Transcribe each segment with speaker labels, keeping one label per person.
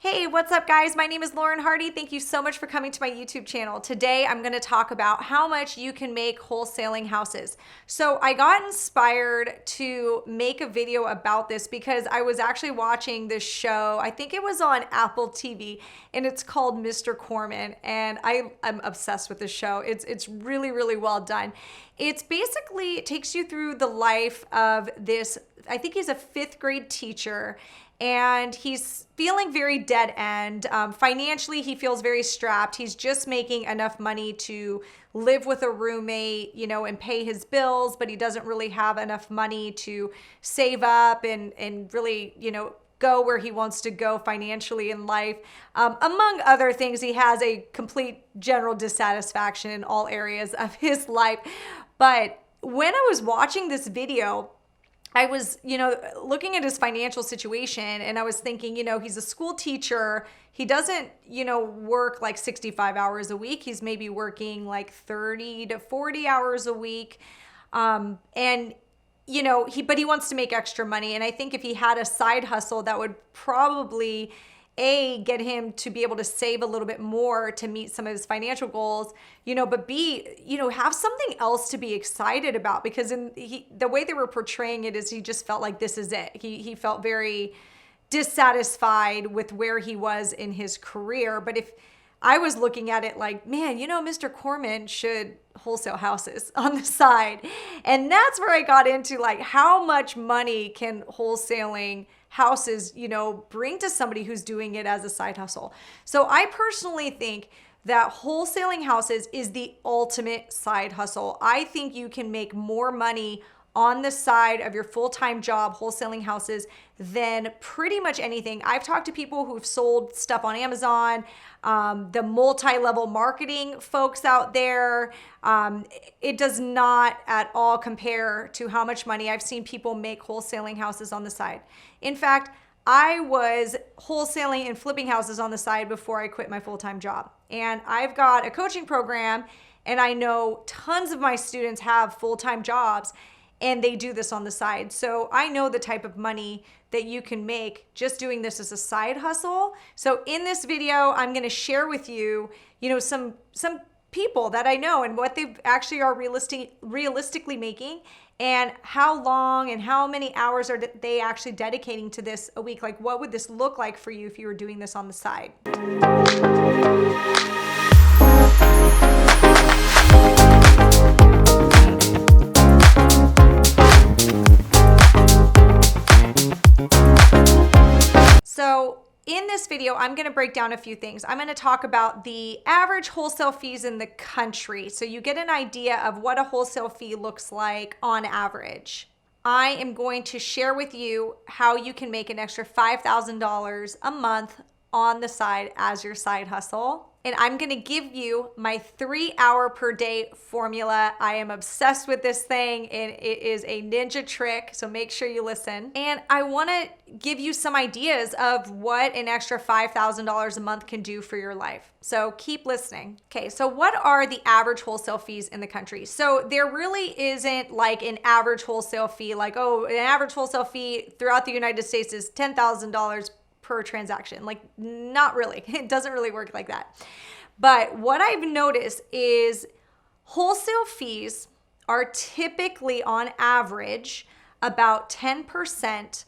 Speaker 1: Hey, what's up guys? My name is Lauren Hardy. Thank you so much for coming to my YouTube channel. Today, I'm gonna talk about how much you can make wholesaling houses. So I got inspired to make a video about this because I was actually watching this show. I think it was on Apple TV and it's called Mr. Corman. And I'm obsessed with this show. It's really, really well done. It's basically, it takes you through the life of this, I think he's a 5th grade teacher, and he's feeling very dead end. Financially, he feels very strapped. He's just making enough money to live with a roommate, and pay his bills, but he doesn't really have enough money to save up and really, go where he wants to go financially in life. Among other things, he has a complete general dissatisfaction in all areas of his life. But when I was watching this video, I was, looking at his financial situation, and I was thinking, he's a school teacher. He doesn't, work like 65 hours a week. He's maybe working like 30 to 40 hours a week. But he wants to make extra money. And I think if he had a side hustle, that would probably get him to be able to save a little bit more to meet some of his financial goals, but B, have something else to be excited about, because the way they were portraying it is he just felt like this is it. He felt very dissatisfied with where he was in his career. But if I was looking at it like, man, Mr. Corman should wholesale houses on the side. And that's where I got into like, how much money can wholesaling houses, bring to somebody who's doing it as a side hustle. So I personally think that wholesaling houses is the ultimate side hustle. I think you can make more money on the side of your full-time job wholesaling houses than pretty much anything. I've talked to people who've sold stuff on Amazon, the multi-level marketing folks out there. It does not at all compare to how much money I've seen people make wholesaling houses on the side. In fact, I was wholesaling and flipping houses on the side before I quit my full-time job. And I've got a coaching program, and I know tons of my students have full-time jobs and they do this on the side. So I know the type of money that you can make just doing this as a side hustle. So in this video, I'm gonna share with you, some people that I know and what they actually are realistically making, and how long and how many hours are they actually dedicating to this a week. Like, what would this look like for you if you were doing this on the side? So in this video, I'm going to break down a few things. I'm going to talk about the average wholesale fees in the country, so you get an idea of what a wholesale fee looks like on average. I am going to share with you how you can make an extra $5,000 a month on the side as your side hustle. And I'm gonna give you my 3-hour per day formula. I am obsessed with this thing, and it is a ninja trick, so make sure you listen. And I wanna give you some ideas of what an extra $5,000 a month can do for your life. So keep listening. Okay, so what are the average wholesale fees in the country? So there really isn't like an average wholesale fee, like, oh, an average wholesale fee throughout the United States is $10,000 per transaction. Like, not really. It doesn't really work like that. But what I've noticed is wholesale fees are typically on average about 10%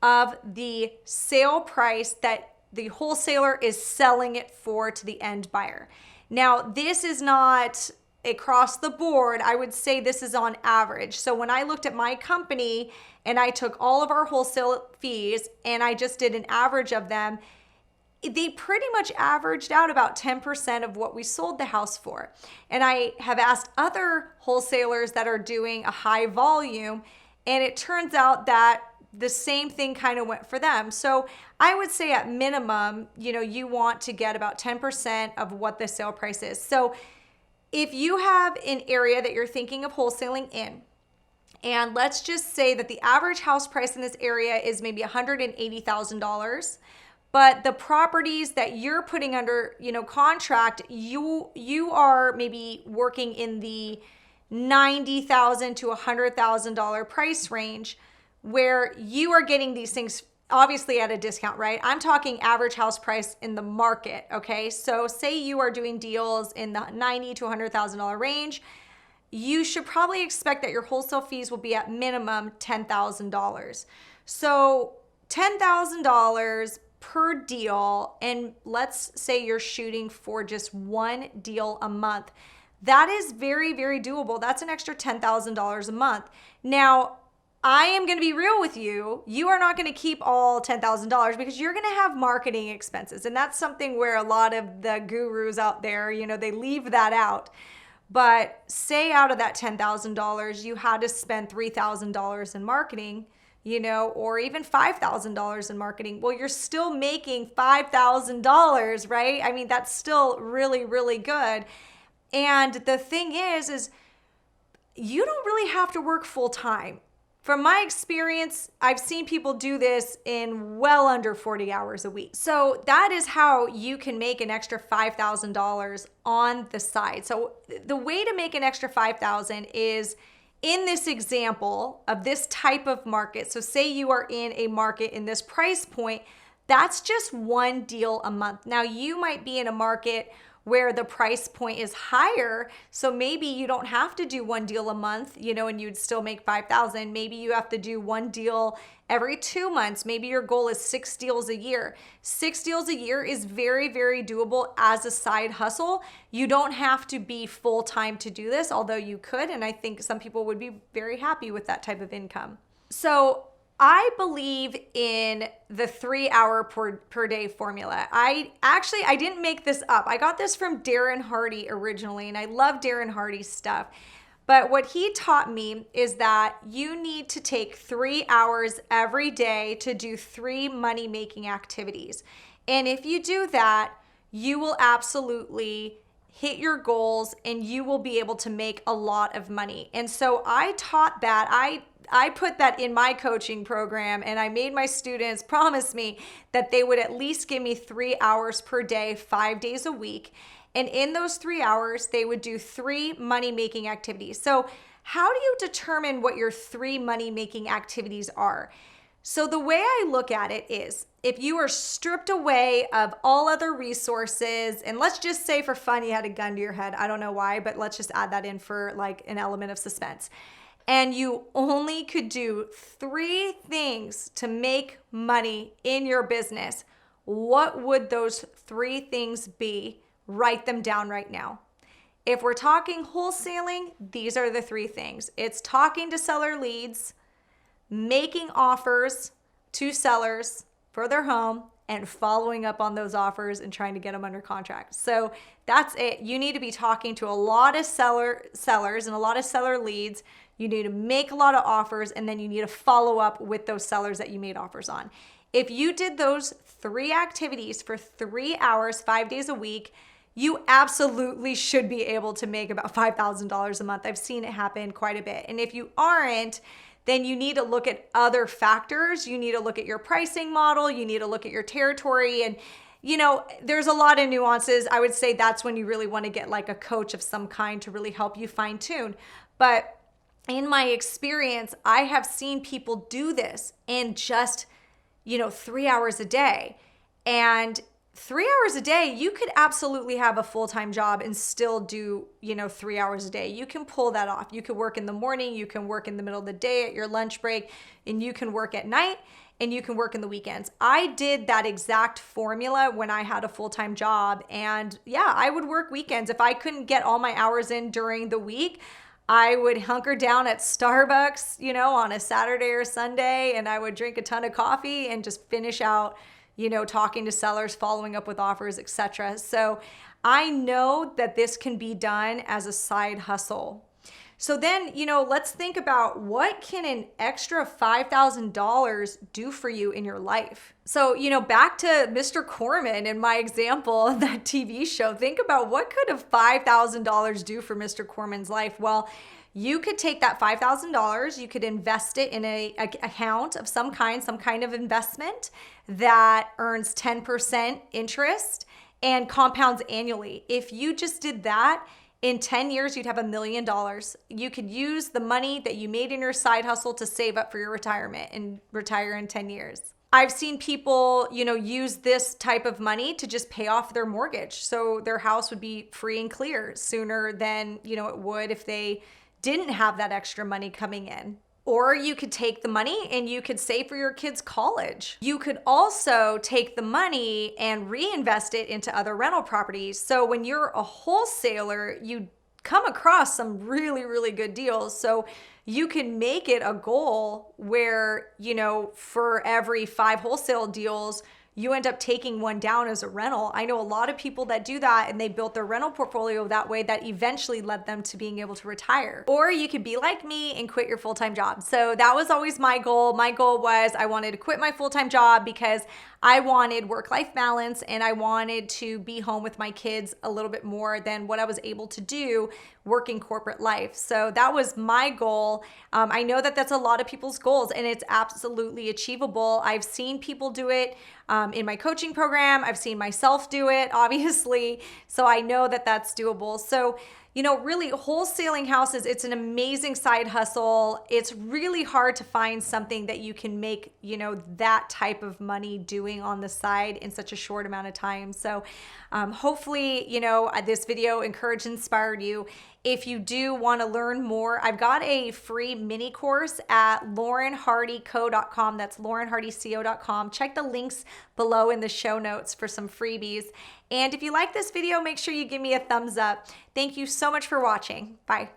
Speaker 1: of the sale price that the wholesaler is selling it for to the end buyer. Now, this is not across the board. I would say this is on average. So when I looked at my company and I took all of our wholesale fees and I just did an average of them, they pretty much averaged out about 10% of what we sold the house for. And I have asked other wholesalers that are doing a high volume, and it turns out that the same thing kind of went for them. So I would say at minimum, you want to get about 10% of what the sale price is. So if you have an area that you're thinking of wholesaling in, and let's just say that the average house price in this area is maybe $180,000, but the properties that you're putting under, contract, you are maybe working in the $90,000 to $100,000 price range, where you are getting these things obviously at a discount, right? I'm talking average house price in the market, okay? So say you are doing deals in the $90,000 to $100,000 range, you should probably expect that your wholesale fees will be at minimum $10,000. So $10,000 per deal, and let's say you're shooting for just one deal a month. That is very, very doable. That's an extra $10,000 a month. Now, I am going to be real with you. You are not going to keep all $10,000 because you're going to have marketing expenses. And that's something where a lot of the gurus out there, they leave that out. But say out of that $10,000, you had to spend $3,000 in marketing, or even $5,000 in marketing. Well, you're still making $5,000, right? I mean, that's still really, really good. And the thing is you don't really have to work full time. From my experience, I've seen people do this in well under 40 hours a week. So that is how you can make an extra $5,000 on the side. So the way to make an extra $5,000 is in this example of this type of market. So say you are in a market in this price point, that's just one deal a month. Now you might be in a market where the price point is higher. So maybe you don't have to do one deal a month, and you'd still make $5,000. Maybe you have to do one deal every 2 months. Maybe your goal is 6 deals a year. 6 deals a year is very, very doable as a side hustle. You don't have to be full-time to do this, although you could. And I think some people would be very happy with that type of income. So I believe in the 3 hour per day formula. I didn't make this up. I got this from Darren Hardy originally, and I love Darren Hardy's stuff. But what he taught me is that you need to take 3 hours every day to do 3 money-making activities. And if you do that, you will absolutely hit your goals and you will be able to make a lot of money. And so I taught that. I put that in my coaching program, and I made my students promise me that they would at least give me 3 hours per day, 5 days a week. And in those 3 hours, they would do 3 money-making activities. So how do you determine what your 3 money-making activities are? So the way I look at it is, if you are stripped away of all other resources, and let's just say for fun you had a gun to your head, I don't know why, but let's just add that in for like an element of suspense. And you only could do 3 things to make money in your business, what would those 3 things be? Write them down right now. If we're talking wholesaling, these are the 3 things. It's talking to seller leads, making offers to sellers for their home, and following up on those offers and trying to get them under contract. So that's it. You need to be talking to a lot of sellers and a lot of seller leads. You need to make a lot of offers, and then you need to follow up with those sellers that you made offers on. If you did those 3 activities for 3 hours, 5 days a week, you absolutely should be able to make about $5,000 a month. I've seen it happen quite a bit. And if you aren't, then you need to look at other factors. You need to look at your pricing model. You need to look at your territory. And, there's a lot of nuances. I would say that's when you really want to get like a coach of some kind to really help you fine tune. But in my experience, I have seen people do this in just, 3 hours a day. And 3 hours a day, you could absolutely have a full-time job and still do, 3 hours a day. You can pull that off. You could work in the morning, you can work in the middle of the day at your lunch break, and you can work at night, and you can work in the weekends. I did that exact formula when I had a full-time job. And yeah, I would work weekends. If I couldn't get all my hours in during the week, I would hunker down at Starbucks, on a Saturday or Sunday, and I would drink a ton of coffee and just finish out, talking to sellers, following up with offers, etc. So I know that this can be done as a side hustle. So then, let's think about what can an extra $5,000 do for you in your life? So, back to Mr. Corman in my example of that TV show, think about what could a $5,000 do for Mr. Corman's life? Well, you could take that $5,000, you could invest it in an account of some kind of investment that earns 10% interest and compounds annually. If you just did that, in 10 years, you'd have $1 million. You could use the money that you made in your side hustle to save up for your retirement and retire in 10 years. I've seen people, use this type of money to just pay off their mortgage. So their house would be free and clear sooner than, it would if they didn't have that extra money coming in. Or you could take the money and you could save for your kids' college. You could also take the money and reinvest it into other rental properties. So when you're a wholesaler, you come across some really, really good deals. So you can make it a goal where, for every 5 wholesale deals, you end up taking one down as a rental. I know a lot of people that do that, and they built their rental portfolio that way, that eventually led them to being able to retire. Or you could be like me and quit your full-time job. So that was always my goal. My goal was I wanted to quit my full-time job because I wanted work-life balance, and I wanted to be home with my kids a little bit more than what I was able to do working corporate life. So that was my goal. I know that that's a lot of people's goals, and it's absolutely achievable. I've seen people do it in my coaching program. I've seen myself do it, obviously. So I know that that's doable. So, really wholesaling houses, it's an amazing side hustle. It's really hard to find something that you can make, that type of money doing on the side in such a short amount of time. So hopefully, this video encouraged and inspired you. If you do want to learn more, I've got a free mini course at laurenhardyco.com. That's laurenhardyco.com. Check the links below in the show notes for some freebies. And if you like this video, make sure you give me a thumbs up. Thank you so much for watching. Bye.